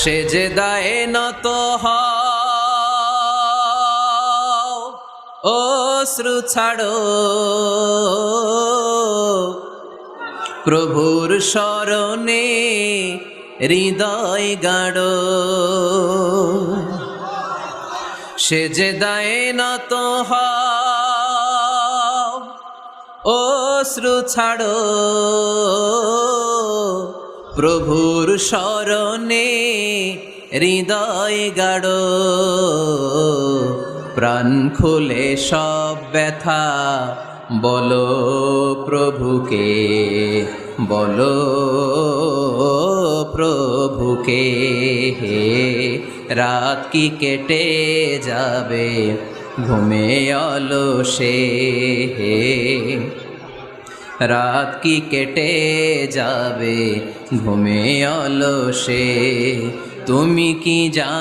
সেজদায় নত হও, অশ্রু ছাড়ো, প্রভুর শরণে হৃদয় গাড়ো। সেজদায় নত হও, অশ্রু ছাড়ো, প্রভুর শরণে হৃদয় গাড়ো। প্রাণ খুলে সব ব্যথা বলো প্রভুকে, বলো প্রভুকে। রাত কি কেটে যাবে ঘুমে অলসে, রাত কি কেটে যাবে ঘুমে অলসে। তুমি কি জানো